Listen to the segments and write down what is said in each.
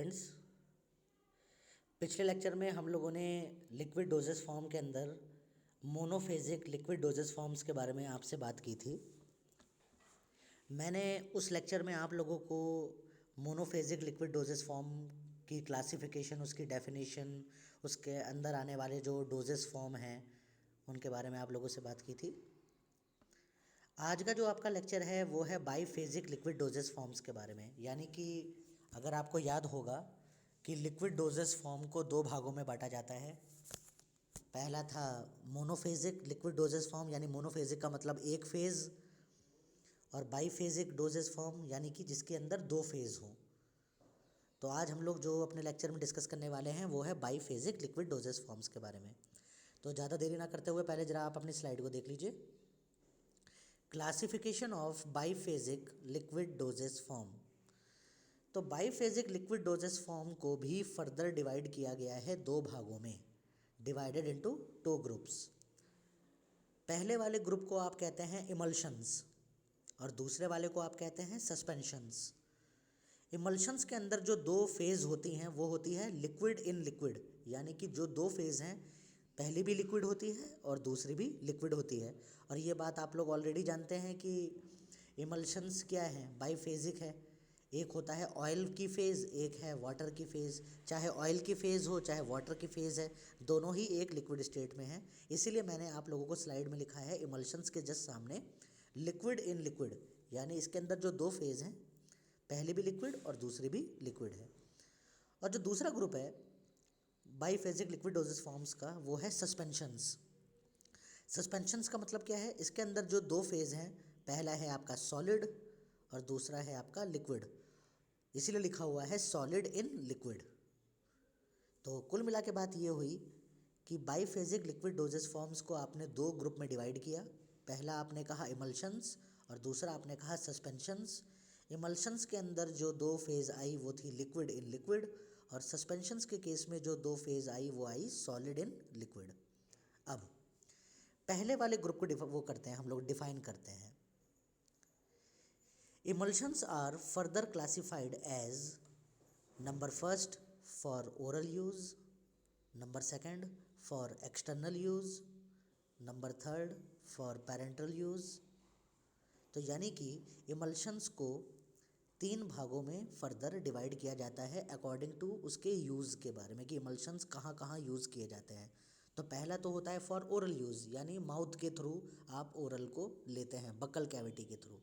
Friends, पिछले lecture में हम लोगों ने लिक्विड डोजेस फॉर्म के अंदर मोनोफेजिक लिक्विड डोजेस फॉर्म्स के बारे में आपसे बात की थी। मैंने उस लेक्चर में आप लोगों को मोनोफेजिक लिक्विड डोजेस फॉर्म की क्लासिफिकेशन, उसकी डेफिनेशन, उसके अंदर आने वाले जो डोजेस फॉर्म हैं उनके बारे में आप लोगों से बात की थी। आज का जो आपका लेक्चर है वो है बाईफेजिक लिक्विड डोजेस फॉर्म्स के बारे में। यानी कि अगर आपको याद होगा कि लिक्विड डोजेस फॉर्म को दो भागों में बांटा जाता है। पहला था मोनोफेजिक लिक्विड डोजेस फॉर्म, यानी मोनोफेजिक का मतलब एक फेज़, और बाईफेजिक डोजेस फॉर्म यानी कि जिसके अंदर दो फेज़ हों। तो आज हम लोग जो अपने लेक्चर में डिस्कस करने वाले हैं वो है बाईफेजिक लिक्विड डोजेस फॉर्म्स के बारे में। तो ज़्यादा देरी ना करते हुए पहले ज़रा आप अपनी स्लाइड को देख लीजिए। Classification of biphasic liquid dosage form. तो बाईफेजिक लिक्विड डोजेस फॉर्म को भी फर्दर डिवाइड किया गया है दो भागों में, डिवाइडेड इनटू टू ग्रुप्स। पहले वाले ग्रुप को आप कहते हैं इमल्शंस और दूसरे वाले को आप कहते हैं सस्पेंशंस। इमल्शंस के अंदर जो दो फेज़ होती हैं वो होती है लिक्विड इन लिक्विड, यानी कि जो दो फेज़ हैं, पहली भी लिक्विड होती है और दूसरी भी लिक्विड होती है। और ये बात आप लोग ऑलरेडी जानते हैं कि इमल्शंस क्या है, बाईफेजिक है। एक होता है ऑयल की फ़ेज़, एक है वाटर की फ़ेज़। चाहे ऑयल की फ़ेज़ हो चाहे वाटर की फ़ेज़ है, दोनों ही एक लिक्विड स्टेट में है। इसीलिए मैंने आप लोगों को स्लाइड में लिखा है इमल्शंस के जस्ट सामने लिक्विड इन लिक्विड, यानी इसके अंदर जो दो फेज़ हैं, पहली भी लिक्विड और दूसरी भी लिक्विड है। और जो दूसरा ग्रुप है बाईफेजिक लिक्विड डोजेस फॉर्म्स का वो है सस्पेंशंस। सस्पेंशंस का मतलब क्या है, इसके अंदर जो दो फेज़ हैं, पहला है आपका सॉलिड और दूसरा है आपका लिक्विड, इसीलिए लिखा हुआ है सॉलिड इन लिक्विड। तो कुल मिला के बात ये हुई कि बाईफेजिक लिक्विड डोजेस फॉर्म्स को आपने दो ग्रुप में डिवाइड किया। पहला आपने कहा इमल्शंस और दूसरा आपने कहा सस्पेंशंस। इमल्शंस के अंदर जो दो फेज़ आई वो थी लिक्विड इन लिक्विड, और सस्पेंशंस के केस में जो दो फेज़ आई वो आई सॉलिड इन लिक्विड। अब पहले वाले ग्रुप को वो करते हैं, हम लोग डिफाइन करते हैं। Emulsions are further classified as number first for oral use, number second for external use, number third for parenteral use। तो यानी कि इमल्शंस को तीन भागों में फर्दर डिवाइड किया जाता है अकॉर्डिंग टू उसके यूज़ के बारे में कि इमल्शंस कहाँ कहाँ यूज़ किए जाते हैं। तो पहला तो होता है फॉर ओरल यूज़, यानी माउथ के थ्रू आप ओरल को लेते हैं, बकल कैविटी के थ्रू।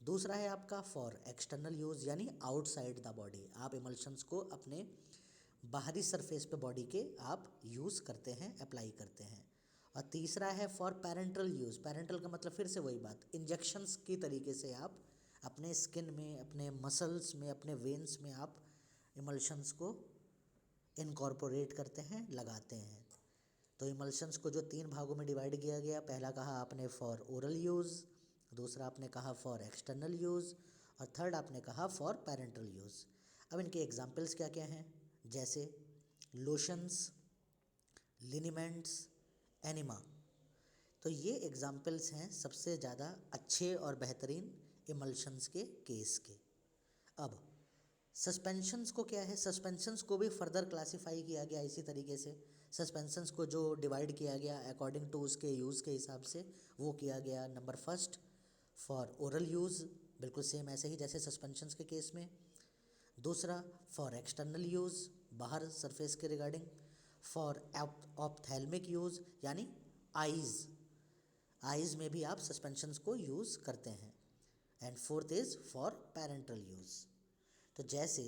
दूसरा है आपका फॉर एक्सटर्नल यूज़, यानी आउटसाइड द बॉडी, आप इमल्शंस को अपने बाहरी सरफेस पे बॉडी के आप यूज़ करते हैं, अप्लाई करते हैं। और तीसरा है फॉर पैरेंटल यूज़। पैरेंटल का मतलब फिर से वही बात, इंजेक्शंस की तरीके से आप अपने स्किन में, अपने मसल्स में, अपने वेन्स में आप इमल्शंस को इनकॉर्पोरेट करते हैं, लगाते हैं। तो इमल्शंस को जो तीन भागों में डिवाइड किया गया, पहला कहा आपने फॉर ओरल यूज़, दूसरा आपने कहा फॉर एक्सटर्नल यूज़, और थर्ड आपने कहा फॉर पैरेंटल यूज़। अब इनके एग्जांपल्स क्या क्या हैं, जैसे लोशंस, लिनीमेंट्स, एनिमा। तो ये एग्जांपल्स हैं सबसे ज़्यादा अच्छे और बेहतरीन इमल्शंस के केस के। अब सस्पेंशंस को क्या है, सस्पेंशंस को भी फर्दर क्लासीफाई किया गया इसी तरीके से। सस्पेंशंस को जो डिवाइड किया गया अकॉर्डिंग टू उसके यूज़ के हिसाब से वो किया गया। Number first for oral use, बिल्कुल सेम ऐसे ही जैसे सस्पेंशंस के केस में। दूसरा फॉर एक्सटर्नल यूज़, बाहर सरफेस के रिगार्डिंग। फॉर ऑप्थेल्मिक यूज़, यानी आइज़ में भी आप सस्पेंशंस को यूज़ करते हैं। And fourth is for parental use. तो जैसे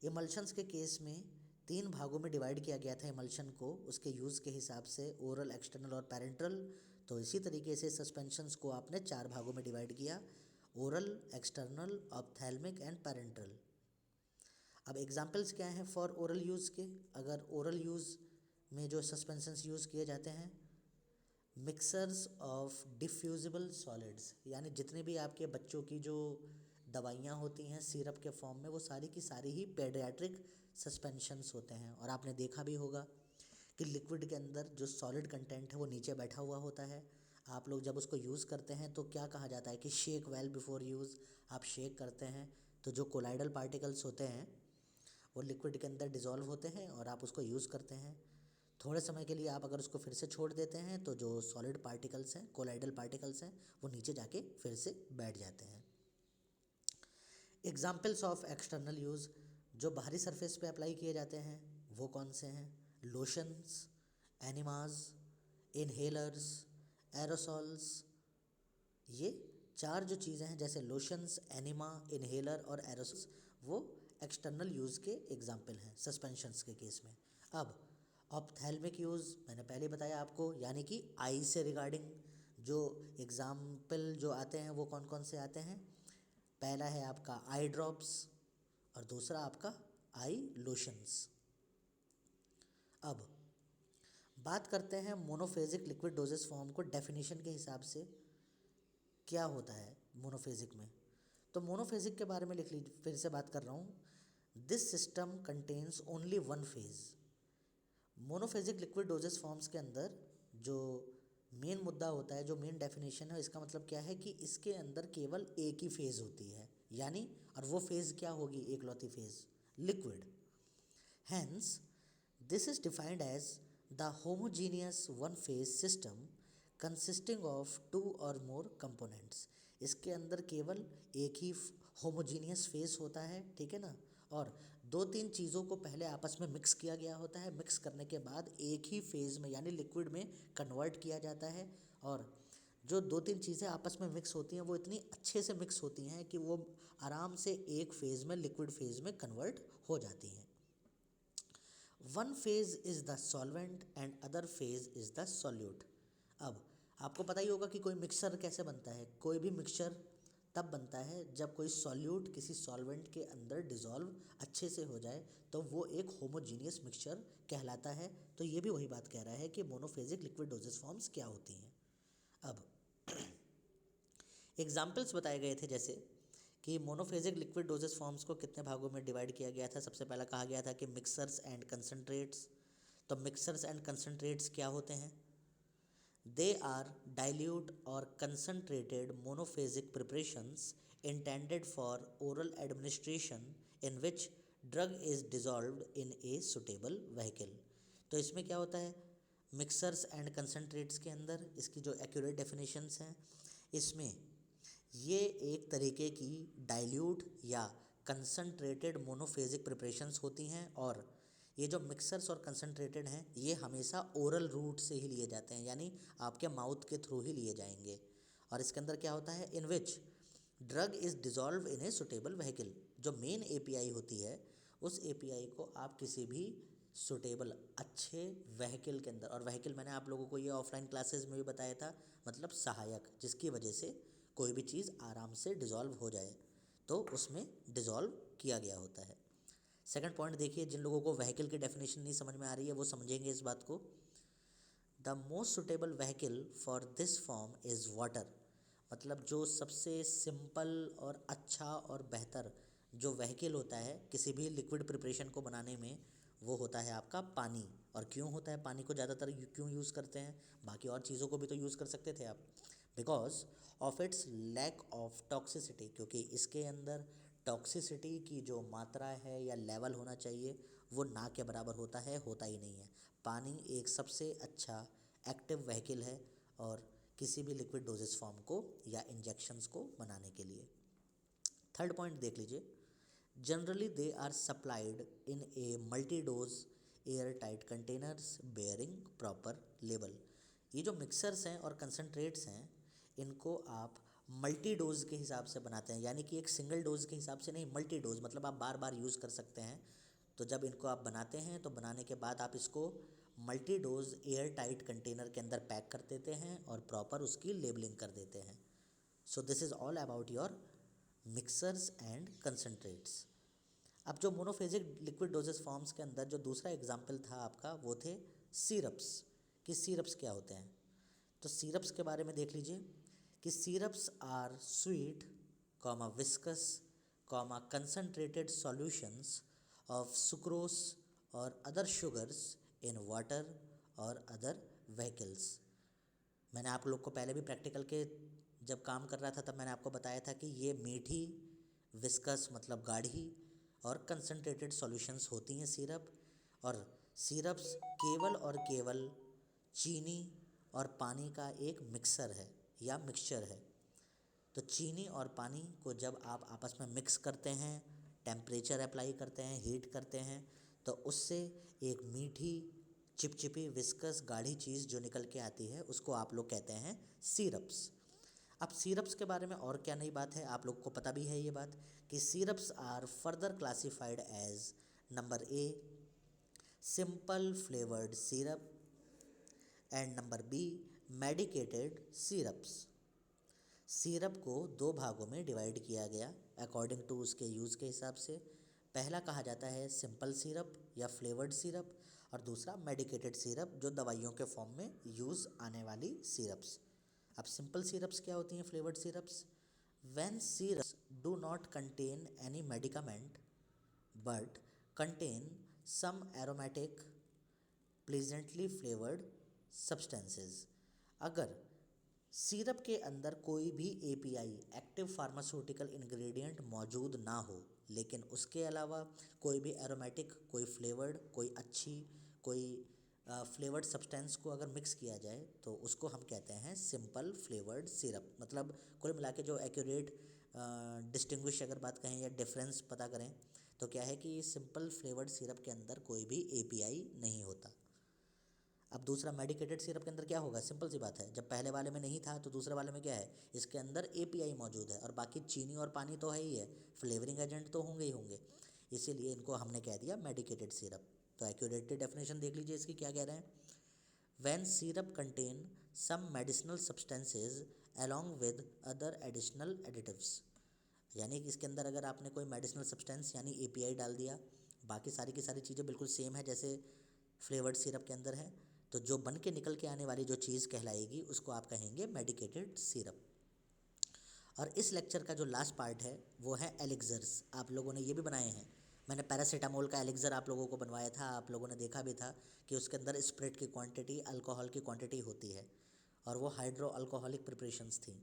इमल्शंस के केस में तीन भागों में डिवाइड किया गया था इमल्शन को उसके यूज़ के हिसाब से, ओरल, एक्सटर्नल और पैरेंटल, तो इसी तरीके से सस्पेंशंस को आपने चार भागों में डिवाइड किया, oral, external, ophthalmic and parental. अब एग्जांपल्स क्या हैं फॉर ओरल यूज़ के। अगर ओरल यूज़ में जो सस्पेंशंस यूज़ किए जाते हैं, मिक्सर्स ऑफ डिफ्यूजिबल सॉलिड्स, यानी जितने भी आपके बच्चों की जो दवाइयाँ होती हैं सिरप के फॉर्म में, वो सारी की सारी ही पेडियाट्रिक सस्पेंशंस होते हैं। और आपने देखा भी होगा कि लिक्विड के अंदर जो सॉलिड कंटेंट है वो नीचे बैठा हुआ होता है। आप लोग जब उसको यूज़ करते हैं तो क्या कहा जाता है कि शेक वेल बिफोर यूज़, आप शेक करते हैं तो जो कोलाइडल पार्टिकल्स होते हैं वो लिक्विड के अंदर डिज़ोल्व होते हैं और आप उसको यूज़ करते हैं। थोड़े समय के लिए आप अगर उसको फिर से छोड़ देते हैं तो जो सॉलिड पार्टिकल्स हैं, कोलाइडल पार्टिकल्स हैं, वो नीचे जाके फिर से बैठ जाते हैं। एग्जाम्पल्स ऑफ एक्सटर्नल यूज़ जो बाहरी सरफेस पे अप्लाई किए जाते हैं वो कौन से हैं? Lotions, enemas, inhalers, aerosols. ये चार जो चीज़ें हैं जैसे लोशंस, एनिमा, इनहेलर और एरोसॉल्स, वो एक्सटर्नल यूज़ के एग्जाम्पल हैं सस्पेंशंस के केस में। अब ऑप्थेल्मिक यूज़ मैंने पहले बताया आपको, यानी कि आई से रिगार्डिंग जो एग्जाम्पल जो आते हैं वो कौन कौन से आते हैं? पहला है आपका आई ड्रॉप्स और दूसरा आपका आई लोशंस। अब बात करते हैं मोनोफेजिक लिक्विड डोजेस फॉर्म को डेफिनेशन के हिसाब से क्या होता है मोनोफेजिक में। तो मोनोफेजिक के बारे में लिख लीजिए, फिर से बात कर रहा हूँ। This system contains only one phase. Monophasic liquid dosage forms के अंदर जो मेन मुद्दा होता है, जो मेन डेफिनेशन है, इसका मतलब क्या है कि इसके अंदर केवल एक ही फेज़ होती है, यानी और वो फेज़ क्या होगी? एकलौती phase liquid. Hence this is defined as the homogeneous one phase system consisting of two or more components. इसके अंदर केवल एक ही होमोजीनियस फेज होता है, ठीक है ना, और दो तीन चीज़ों को पहले आपस में मिक्स किया गया होता है। मिक्स करने के बाद एक ही फेज़ में यानी लिक्विड में कन्वर्ट किया जाता है, और जो दो तीन चीज़ें आपस में मिक्स होती हैं वो इतनी अच्छे से मिक्स होती हैं कि वो आराम से एक फेज़ में लिक्विड फेज़ में कन्वर्ट हो जाती हैं। One phase is the solvent and other phase is the solute. अब आपको पता ही होगा कि कोई मिक्सचर कैसे बनता है। कोई भी मिक्सचर तब बनता है जब कोई सॉल्यूट किसी सॉल्वेंट के अंदर डिज़ोल्व अच्छे से हो जाए, तो वो एक होमोजीनियस मिक्सचर कहलाता है। तो ये भी वही बात कह रहा है कि मोनोफेजिक लिक्विड डोजेस फॉर्म्स क्या होती हैं। अब एग्जाम्पल्स बताए गए थे जैसे कि मोनोफेजिक लिक्विड डोजेस फॉर्म्स को कितने भागों में डिवाइड किया गया था। सबसे पहला कहा गया था कि मिक्सर्स एंड कंसनट्रेट्स। तो मिक्सर्स एंड कंसनट्रेट्स क्या होते हैं? दे आर डाइल्यूट और concentrated monophasic preparations intended for oral administration in which drug is dissolved in a suitable vehicle. तो इसमें क्या होता है? मिक्सर्स एंड कंसनट्रेट्स के अंदर इसकी जो एक्यूरेट डेफिनेशंस हैं, इसमें ये एक तरीके की डाइल्यूट या कंसनट्रेटेड मोनोफेजिक प्रिपरेशंस होती हैं, और ये जो मिक्सर्स और कंसनट्रेटेड हैं ये हमेशा ओरल रूट से ही लिए जाते हैं, यानी आपके माउथ के थ्रू ही लिए जाएंगे। और इसके अंदर क्या होता है? In which drug is dissolve in a suitable vehicle. जो मेन एपीआई होती है उस एपीआई को आप किसी भी सुटेबल अच्छे व्हीकल के अंदर, और व्हीकल मैंने आप लोगों को ये ऑफलाइन क्लासेस में भी बताया था, मतलब सहायक, जिसकी वजह से कोई भी चीज़ आराम से डिज़ोल्व हो जाए, तो उसमें डिज़ोल्व किया गया होता है। सेकंड पॉइंट देखिए, जिन लोगों को व्हीकल की डेफिनेशन नहीं समझ में आ रही है वो समझेंगे इस बात को। The most suitable vehicle for this form is water. मतलब जो सबसे सिंपल और अच्छा और बेहतर जो व्हीकल होता है किसी भी लिक्विड प्रिपरेशन को बनाने में, वो होता है आपका पानी। और क्यों होता है? पानी को ज़्यादातर क्यों यूज़ करते हैं? बाकी और चीज़ों को भी तो यूज़ कर सकते थे आप। Because of its lack of toxicity, क्योंकि इसके अंदर टॉक्सिसिटी की जो मात्रा है या लेवल होना चाहिए वो ना के बराबर होता है, होता ही नहीं है। पानी एक सबसे अच्छा एक्टिव व्हीकल है और किसी भी लिक्विड डोजेस फॉर्म को या इंजेक्शंस को बनाने के लिए। थर्ड पॉइंट देख लीजिए, generally they are supplied in a multi dose air tight containers bearing proper label. ये जो मिक्सर्स हैं और कंसनट्रेट्स हैं इनको आप मल्टी डोज के हिसाब से बनाते हैं, यानी कि एक सिंगल डोज के हिसाब से नहीं, मल्टी डोज मतलब आप बार बार यूज़ कर सकते हैं। तो जब इनको आप बनाते हैं तो बनाने के बाद आप इसको multi dose air tight container के अंदर पैक कर देते हैं और प्रॉपर उसकी लेबलिंग कर देते हैं। So this is all about your mixers and concentrates. अब जो मोनोफेजिक लिक्विड डोजेस फॉर्म्स के अंदर जो दूसरा एग्जाम्पल था आपका वो थे सिरप्स। कि सिरप्स क्या होते हैं? तो सिरप्स के बारे में देख लीजिए कि syrups are sweet comma viscous comma concentrated solutions of sucrose और अदर शुगर्स इन वाटर और अदर व्हीकल्स। मैंने आप लोग को पहले भी प्रैक्टिकल के जब काम कर रहा था तब मैंने आपको बताया था कि ये मीठी, विस्कस मतलब गाढ़ी, और कंसनट्रेटेड सॉल्यूशंस होती हैं सिरप। और सिरप्स केवल और केवल चीनी और पानी का एक मिक्सर है या मिक्सचर है। तो चीनी और पानी को जब आप आपस में मिक्स करते हैं, टेम्परेचर अप्लाई करते हैं, हीट करते हैं, तो उससे एक मीठी चिपचिपी विस्कस गाढ़ी चीज़ जो निकल के आती है उसको आप लोग कहते हैं सिरप्स। अब सिरप्स के बारे में और क्या नई बात है, आप लोग को पता भी है ये बात कि syrups are further classified as number A simple flavoured syrup and number B medicated syrups. Syrup को दो भागों में डिवाइड किया गया अकॉर्डिंग टू उसके यूज़ के हिसाब से। पहला कहा जाता है सिंपल सिरप या फ्लेवर्ड सिरप, और दूसरा मेडिकेटेड सिरप जो दवाइयों के फॉर्म में यूज़ आने वाली सिरप्स। अब सिंपल सिरप्स क्या होती हैं, flavoured syrups? When syrups do not contain any medicament but contain some aromatic pleasantly flavoured substances. अगर सिरप के अंदर कोई भी एपीआई एक्टिव फार्मास्यूटिकल इंग्रेडिएंट मौजूद ना हो, लेकिन उसके अलावा कोई भी एरोमेटिक, कोई फ्लेवर्ड, कोई फ्लेवर्ड सब्सटेंस को अगर मिक्स किया जाए तो उसको हम कहते हैं सिंपल फ्लेवर्ड सिरप। मतलब कुल मिला के जो एक्यूरेट डिस्टिंग्विश अगर बात कहें या डिफरेंस पता करें तो क्या है कि सिंपल फ्लेवर्ड सिरप के अंदर कोई भी एपीआई नहीं होता। अब दूसरा मेडिकेटेड सिरप के अंदर क्या होगा, सिंपल सी बात है, जब पहले वाले में नहीं था तो दूसरे वाले में क्या है, इसके अंदर एपीआई मौजूद है और बाकी चीनी और पानी तो है ही है, फ्लेवरिंग एजेंट तो होंगे ही होंगे, इसीलिए इनको हमने कह दिया मेडिकेटेड सिरप। तो एक्यूरेट डेफिनेशन देख लीजिए इसकी क्या कह रहे हैं। When syrup contain some medicinal substances along with other additional additives, यानी कि इसके अंदर अगर आपने कोई मेडिसिनल सब्सटेंस यानी एपीआई डाल दिया, बाकी सारी की सारी चीज़ें बिल्कुल सेम है जैसे फ्लेवर्ड सिरप के अंदर है, तो जो बन के निकल के आने वाली जो चीज़ कहलाएगी उसको आप कहेंगे मेडिकेटेड सिरप। और इस लेक्चर का जो लास्ट पार्ट है वो है एलिक्जर्स। आप लोगों ने ये भी बनाए हैं, मैंने पैरासीटामोल का एलिक्जर आप लोगों को बनवाया था, आप लोगों ने देखा भी था कि उसके अंदर स्प्रिट की क्वांटिटी, अल्कोहल की क्वांटिटी होती है और वो हाइड्रो अल्कोहलिक प्रिपरेशंस थी।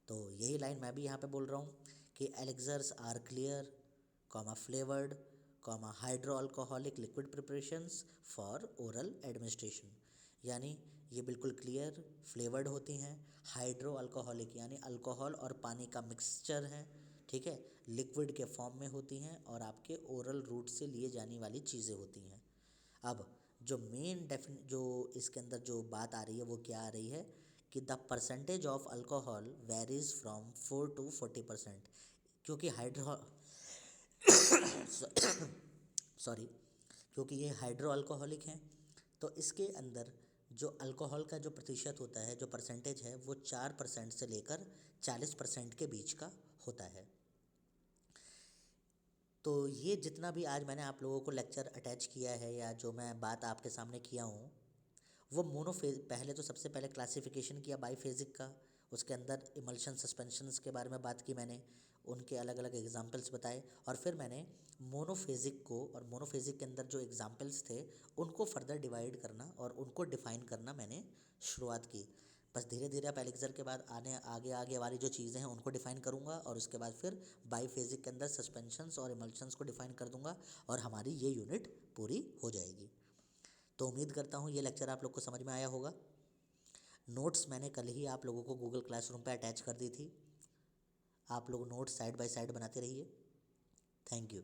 तो यही लाइन मैं भी यहाँ पे बोल रहा हूँ कि elixirs are clear comma flavoured comma hydroalcoholic liquid preparations for oral administration. यानी ये बिल्कुल क्लियर फ्लेवर्ड होती हैं, हाइड्रो अल्कोहलिक यानी अल्कोहल और पानी का मिक्सचर है, ठीक है, लिक्विड के फॉर्म में होती हैं और आपके ओरल रूट से लिए जाने वाली चीज़ें होती हैं। अब जो मेन जो इसके अंदर जो बात आ रही है वो क्या आ रही है कि the percentage of alcohol varies from 4 to 40%। क्योंकि हाइड्रो सॉरी क्योंकि ये हाइड्रो अल्कोहलिक हैं तो इसके अंदर जो अल्कोहल का जो प्रतिशत होता है, जो परसेंटेज है, वो 4% से लेकर 40% के बीच का होता है। तो ये जितना भी आज मैंने आप लोगों को लेक्चर अटैच किया है या जो मैं बात आपके सामने किया हूँ वो मोनोफेज, पहले तो सबसे पहले क्लासिफिकेशन किया बाईफेजिक का, उसके अंदर इमल्शन सस्पेंशंस के बारे में बात की मैंने, उनके अलग अलग एग्जाम्पल्स बताए, और फिर मैंने मोनोफेजिक को और मोनोफेजिक के अंदर जो एग्जाम्पल्स थे उनको फर्दर डिवाइड करना और उनको डिफ़ाइन करना मैंने शुरुआत की। बस धीरे धीरे अब एलिक्सर के बाद आगे आगे वाली जो चीज़ें हैं उनको डिफ़ाइन करूँगा और उसके बाद फिर बाईफेजिक के अंदर सस्पेंशंस और इमल्शंस को डिफ़ाइन कर दूँगा और हमारी ये यूनिट पूरी हो जाएगी। तो उम्मीद करता हूँ ये लेक्चर आप लोग को समझ में आया होगा। नोट्स मैंने कल ही आप लोगों को गूगल क्लासरूम पे अटैच कर दी थी, आप लोग नोट्स साइड बाय साइड बनाते रहिए। Thank you.